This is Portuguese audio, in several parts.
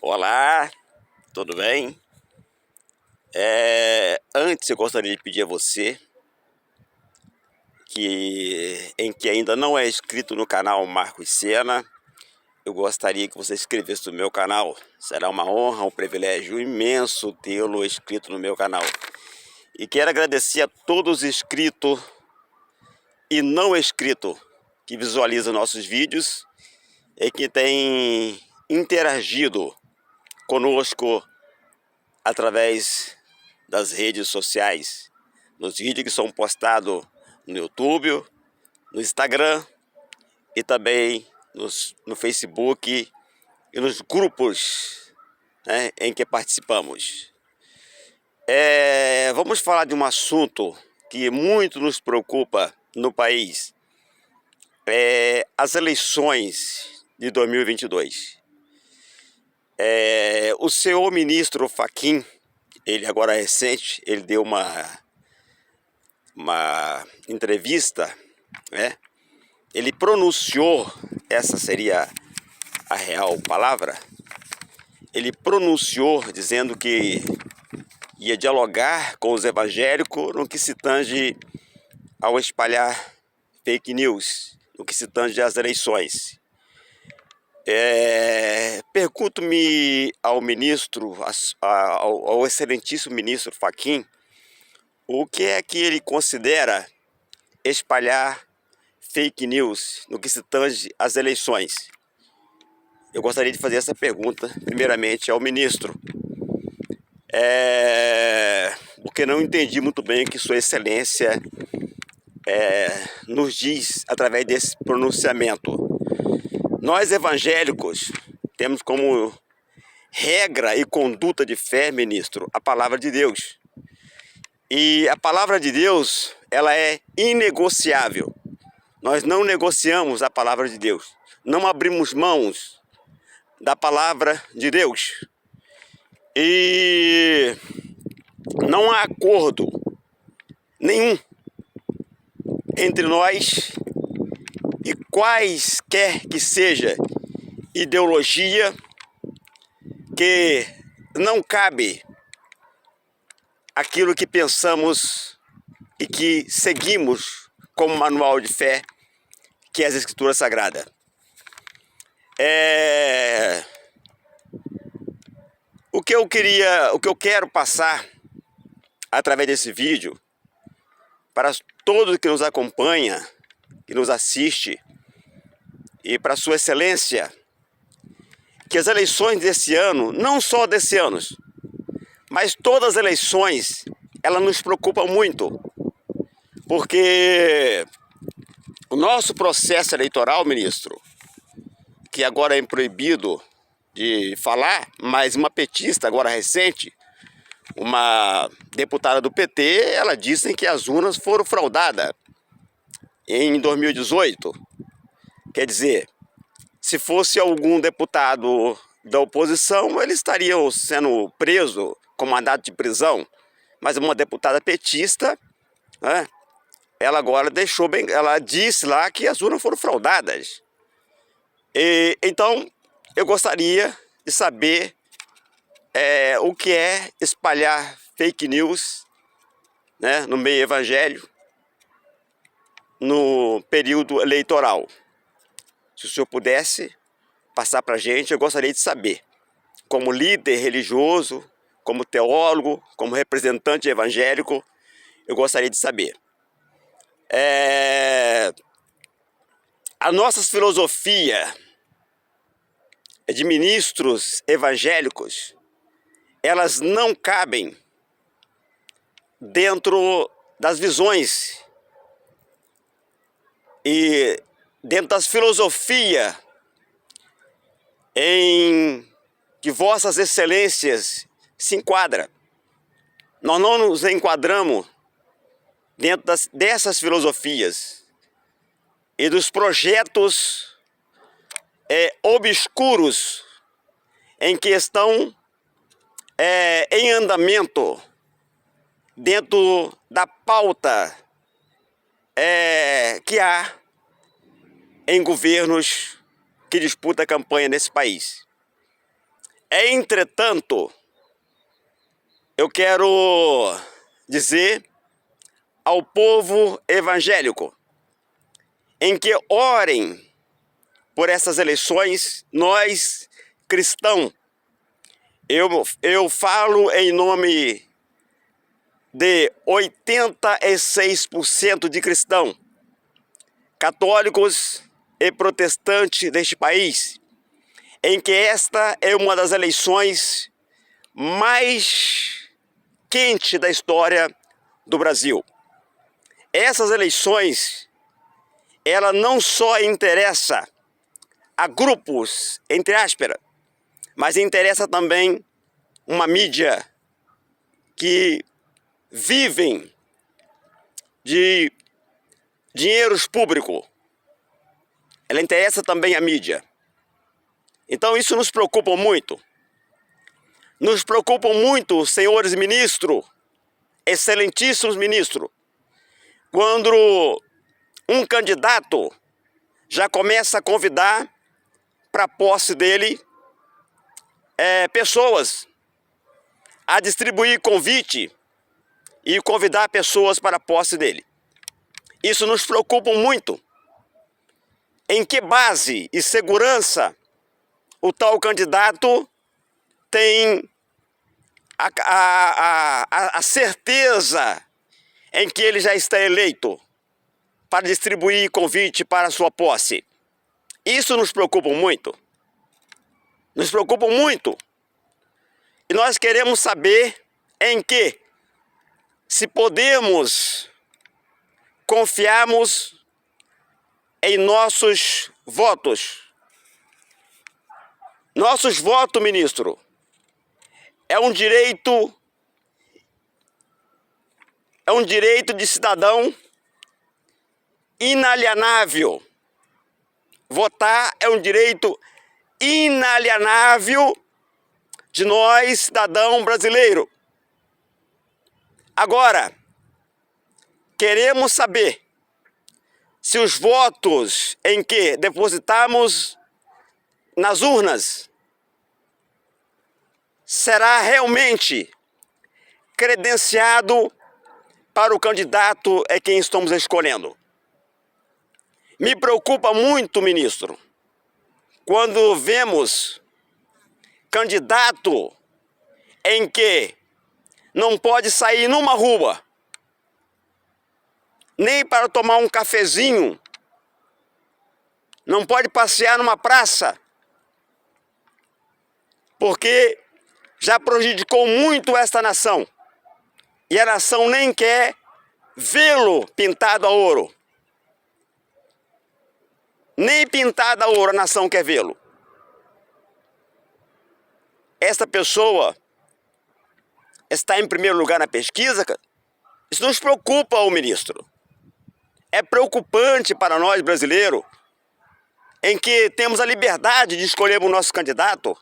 Olá, tudo bem? Antes eu gostaria de pedir a você que ainda não é inscrito no canal Marcos Sena, eu gostaria que você se inscrevesse no meu canal. Será uma honra, um privilégio imenso tê-lo inscrito no meu canal. E quero agradecer a todos os inscritos e não inscritos que visualizam nossos vídeos e que têm interagido conosco através das redes sociais, nos vídeos que são postados no YouTube, no Instagram e também no Facebook e nos grupos, né, em que participamos. Vamos falar de um assunto que muito nos preocupa no país, as eleições de 2022. O senhor ministro Fachin, ele agora recente, ele deu uma entrevista, né? Ele pronunciou, essa seria a real palavra, ele pronunciou dizendo que ia dialogar com os evangélicos no que se tange ao espalhar fake news, no que se tange às eleições. Pergunto-me ao ministro, ao excelentíssimo ministro Fachin, o que é que ele considera espalhar fake news no que se tange às eleições? Eu gostaria de fazer essa pergunta, primeiramente, ao ministro, porque não entendi muito bem o que Sua Excelência nos diz através desse pronunciamento. Nós evangélicos temos como regra e conduta de fé, ministro, a palavra de Deus. E a palavra de Deus, ela é inegociável. Nós não negociamos a palavra de Deus. Não abrimos mãos da palavra de Deus. E não há acordo nenhum entre nós e quaisquer que seja ideologia que não cabe aquilo que pensamos e que seguimos como manual de fé, que é as Escrituras Sagradas. O que eu quero passar através desse vídeo para todos que nos acompanham, que nos assiste, e para Sua Excelência, que as eleições desse ano, não só desse ano, mas todas as eleições, elas nos preocupam muito, porque o nosso processo eleitoral, ministro, que agora é proibido de falar, mas uma petista agora recente, uma deputada do PT, ela disse que as urnas foram fraudadas em 2018. Quer dizer, se fosse algum deputado da oposição, eles estariam sendo presos com mandado de prisão. Mas uma deputada petista, né, ela agora deixou bem, ela disse lá que as urnas foram fraudadas. Então, eu gostaria de saber o que é espalhar fake news, né, no meio evangélico, no período eleitoral. Se o senhor pudesse passar para a gente, eu gostaria de saber. Como líder religioso, como teólogo, como representante evangélico, eu gostaria de saber. A nossa filosofia de ministros evangélicos, elas não cabem dentro das visões e dentro das filosofias em que vossas excelências se enquadram. Nós não nos enquadramos dentro dessas filosofias e dos projetos obscuros em que estão em andamento dentro da pauta que há em governos que disputam a campanha nesse país. Entretanto, eu quero dizer ao povo evangélico em que orem por essas eleições, nós cristãos. Eu falo em nome de 86% de cristãos, católicos e protestantes deste país, em que esta é uma das eleições mais quentes da história do Brasil. Essas eleições, ela não só interessa a grupos, entre aspas, mas interessa também uma mídia que vivem de dinheiros públicos. Ela interessa também a mídia. Então isso nos preocupa muito. Nos preocupam muito, senhores ministros, excelentíssimos ministros, quando um candidato já começa a convidar para a posse dele pessoas, a distribuir convite e convidar pessoas para a posse dele. Isso nos preocupa muito. Em que base e segurança o tal candidato tem a certeza em que ele já está eleito para distribuir convite para a sua posse? Isso nos preocupa muito. Nos preocupa muito. E nós queremos saber em que, se podemos confiarmos em nossos votos. Nossos votos, ministro, é um direito de cidadão inalienável. Votar é um direito inalienável de nós, cidadão brasileiro. Agora, queremos saber se os votos em que depositamos nas urnas será realmente credenciado para o candidato a quem estamos escolhendo. Me preocupa muito, ministro, quando vemos candidato em que não pode sair numa rua, nem para tomar um cafezinho, não pode passear numa praça, porque já prejudicou muito esta nação, e a nação nem quer vê-lo pintado a ouro. Nem pintado a ouro a nação quer vê-lo. Esta pessoa está em primeiro lugar na pesquisa, cara? Isso nos preocupa, o ministro. É preocupante para nós brasileiros, em que temos a liberdade de escolher o nosso candidato.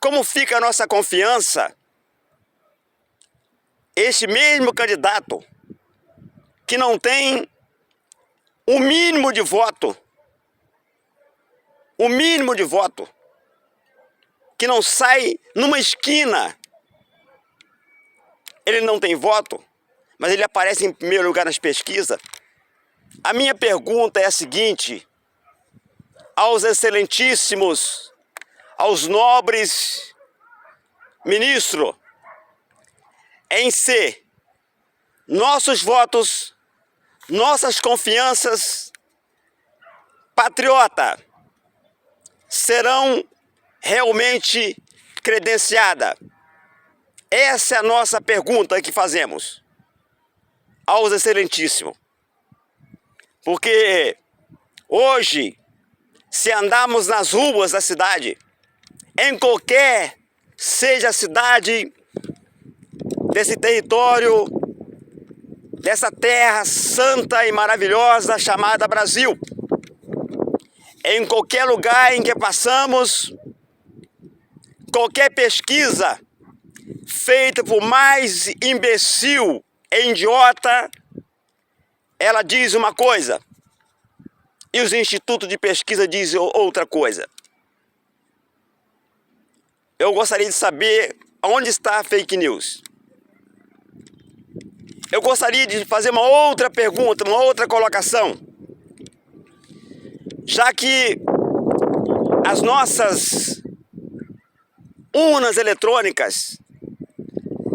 Como fica a nossa confiança? Este mesmo candidato que não tem o mínimo de voto, que não sai numa esquina, ele não tem voto, mas ele aparece em primeiro lugar nas pesquisas. A minha pergunta é a seguinte: aos excelentíssimos, aos nobres ministros, em se nossos votos, nossas confianças patriota serão realmente credenciadas? Essa é a nossa pergunta que fazemos aos excelentíssimos. Porque hoje, se andarmos nas ruas da cidade, em qualquer seja a cidade desse território, dessa terra santa e maravilhosa chamada Brasil, em qualquer lugar em que passamos, qualquer pesquisa feita por mais imbecil e idiota, ela diz uma coisa e os institutos de pesquisa dizem outra coisa. eu gostaria de saber onde está a fake news. Eu gostaria de fazer uma outra pergunta, uma outra colocação. Já que as nossas urnas eletrônicas,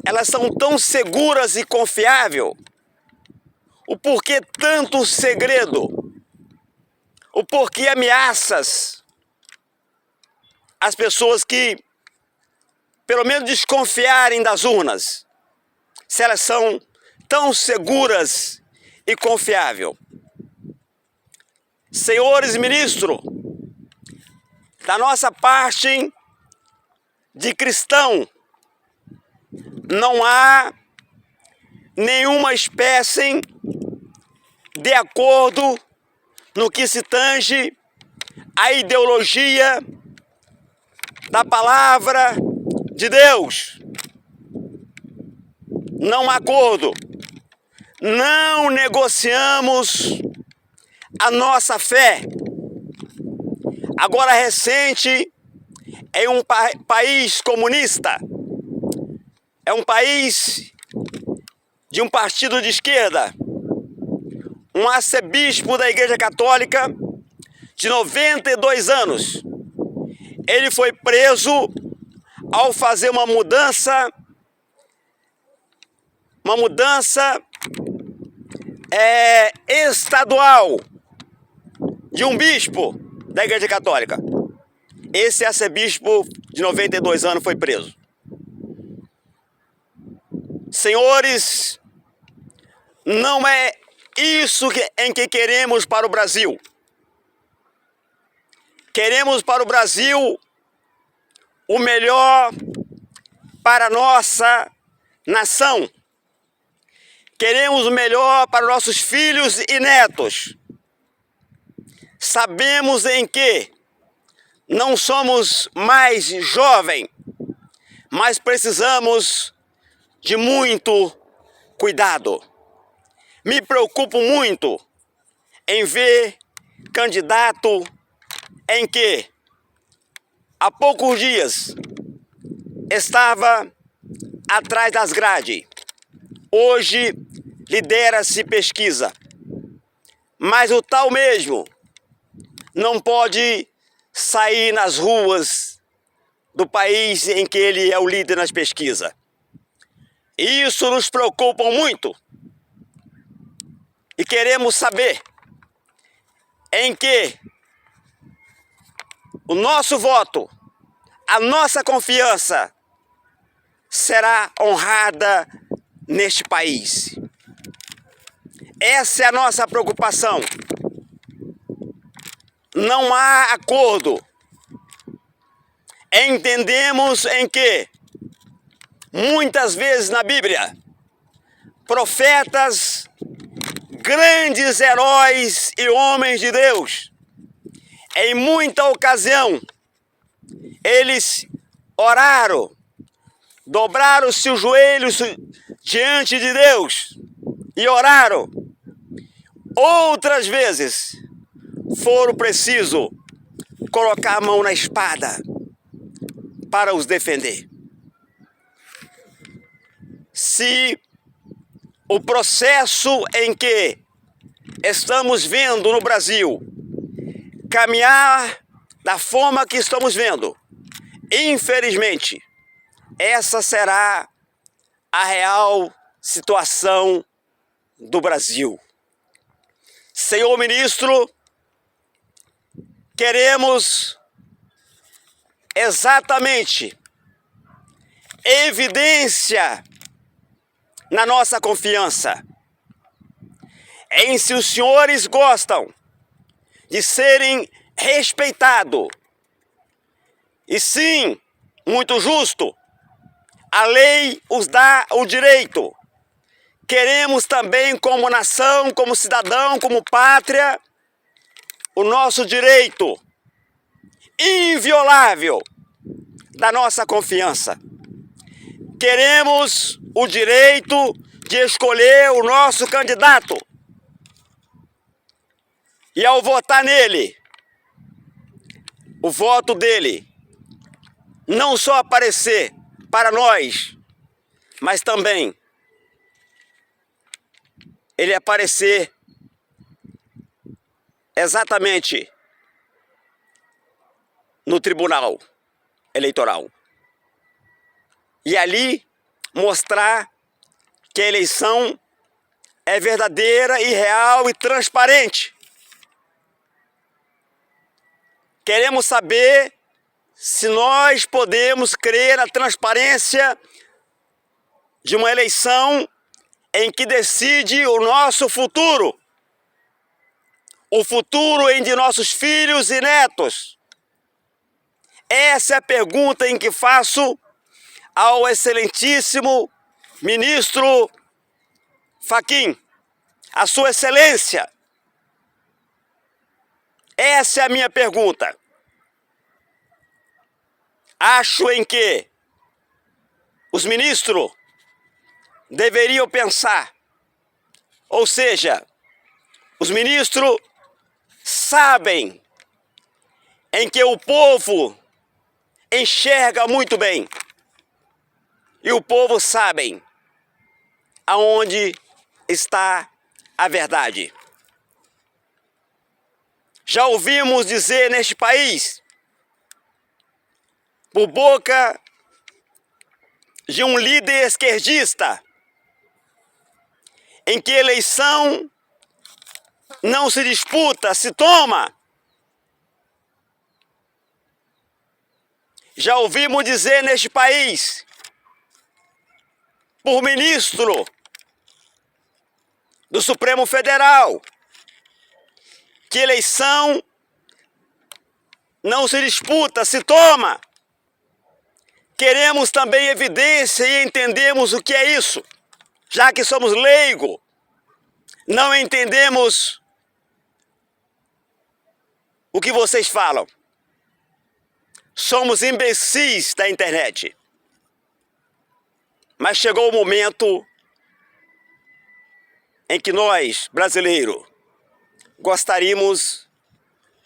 elas são tão seguras e confiáveis, o porquê tanto segredo? O porquê ameaças às pessoas que, pelo menos, desconfiarem das urnas, se elas são tão seguras e confiáveis? Senhores ministros, da nossa parte de cristão, não há nenhuma espécie de acordo no que se tange à ideologia da palavra de Deus. Não há acordo. Não negociamos a nossa fé. Agora recente, em um país comunista, é um país de um partido de esquerda, um arcebispo da Igreja Católica de 92 anos, ele foi preso ao fazer uma mudança estadual de um bispo da Igreja Católica. Esse arcebispo de 92 anos foi preso. Senhores, não é isso em que queremos para o Brasil. Queremos para o Brasil o melhor para a nossa nação. Queremos o melhor para nossos filhos e netos. Sabemos em que não somos mais jovens, mas precisamos de muito cuidado. Me preocupo muito em ver candidato em que há poucos dias estava atrás das grades. Hoje lidera-se pesquisa, mas o tal mesmo não pode sair nas ruas do país em que ele é o líder nas pesquisas. Isso nos preocupa muito e queremos saber em que o nosso voto, a nossa confiança será honrada neste país. Essa é a nossa preocupação. Não há acordo. Entendemos em que muitas vezes na Bíblia, profetas, grandes heróis e homens de Deus, em muita ocasião, eles oraram, dobraram seus joelhos diante de Deus e oraram. Outras vezes, foram preciso colocar a mão na espada para os defender. Se o processo em que estamos vendo no Brasil caminhar da forma que estamos vendo, infelizmente, essa será a real situação do Brasil. Senhor ministro, queremos exatamente evidência na nossa confiança em se os senhores gostam de serem respeitados e sim, muito justo, a lei os dá o direito. Queremos também, como nação, como cidadão, como pátria, o nosso direito inviolável da nossa confiança. Queremos o direito de escolher o nosso candidato. E ao votar nele, o voto dele não só aparecer para nós, mas também ele aparecer exatamente no Tribunal Eleitoral. E ali mostrar que a eleição é verdadeira e real e transparente. Queremos saber se nós podemos crer na transparência de uma eleição em que decide o nosso futuro. O futuro de nossos filhos e netos. Essa é a pergunta em que faço ao excelentíssimo ministro Fachin, a sua excelência. Essa é a minha pergunta. Acho em que os ministros deveriam pensar, ou seja, os ministros sabem em que o povo enxerga muito bem e o povo sabe aonde está a verdade. Já ouvimos dizer neste país, por boca de um líder esquerdista, em que eleição não se disputa, se toma. Já ouvimos dizer neste país, por ministro do Supremo Federal, que eleição não se disputa, se toma. Queremos também evidência e entendemos o que é isso, já que somos leigos, não entendemos o que vocês falam. Somos imbecis da internet. Mas chegou o momento em que nós, brasileiros, gostaríamos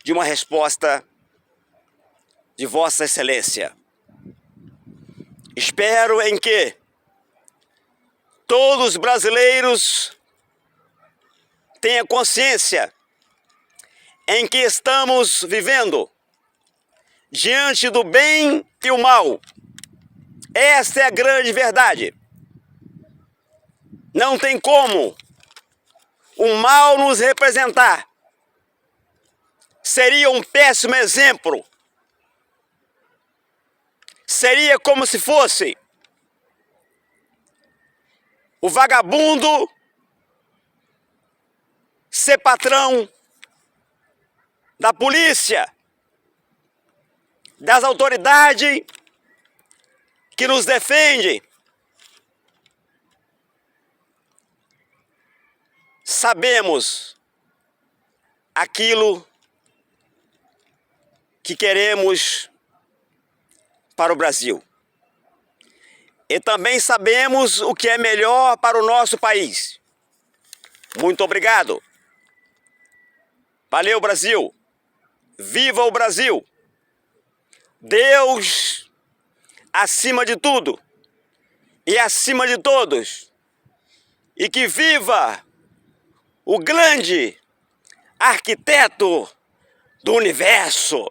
de uma resposta de Vossa Excelência. Espero em que todos os brasileiros tenham consciência em que estamos vivendo diante do bem e o mal. Esta é a grande verdade. Não tem como o mal nos representar. Seria um péssimo exemplo. Seria como se fosse o vagabundo ser patrão da polícia, das autoridades que nos defendem. Sabemos aquilo que queremos para o Brasil. E também sabemos o que é melhor para o nosso país. Muito obrigado. Valeu, Brasil. Viva o Brasil. Deus acima de tudo e acima de todos. E que viva o grande arquiteto do universo.